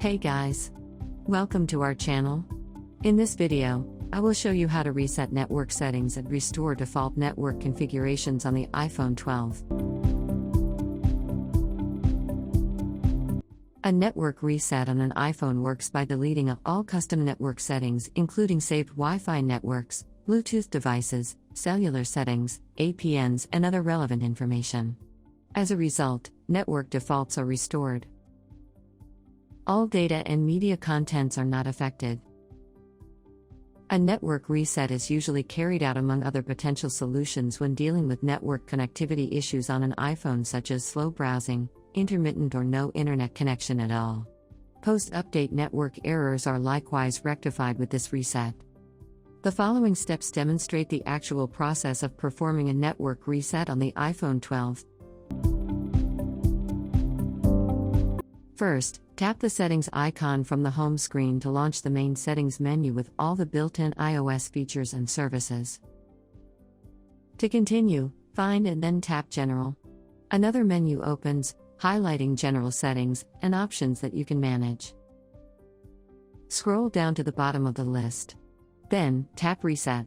Hey guys! Welcome to our channel. In this video, I will show you how to reset network settings and restore default network configurations on the iPhone 12. A network reset on an iPhone works by deleting all custom network settings, including saved Wi-Fi networks, Bluetooth devices, cellular settings, APNs, and other relevant information. As a result, network defaults are restored. All data and media contents are not affected. A network reset is usually carried out among other potential solutions when dealing with network connectivity issues on an iPhone, such as slow browsing, intermittent or no internet connection at all. Post-update network errors are likewise rectified with this reset. The following steps demonstrate the actual process of performing a network reset on the iPhone 12. First, tap the Settings icon from the home screen to launch the main Settings menu with all the built-in iOS features and services. To continue, find and then tap General. Another menu opens, highlighting General Settings and options that you can manage. Scroll down to the bottom of the list. Then, tap Reset.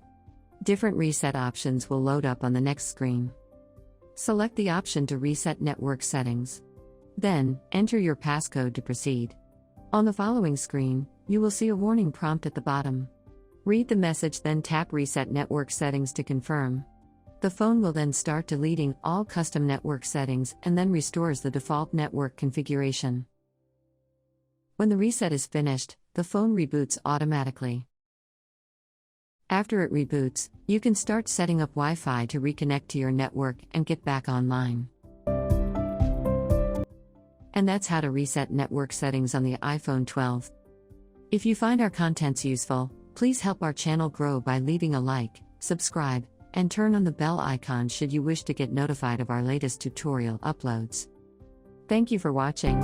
Different reset options will load up on the next screen. Select the option to reset network settings. Then, enter your passcode to proceed. On the following screen, you will see a warning prompt at the bottom. Read the message, then tap Reset Network Settings to confirm. The phone will then start deleting all custom network settings and then restores the default network configuration. When the reset is finished, the phone reboots automatically. After it reboots, you can start setting up Wi-Fi to reconnect to your network and get back online. And that's how to reset network settings on the iPhone 12. If you find our contents useful, please help our channel grow by leaving a like, subscribe, and turn on the bell icon should you wish to get notified of our latest tutorial uploads. Thank you for watching.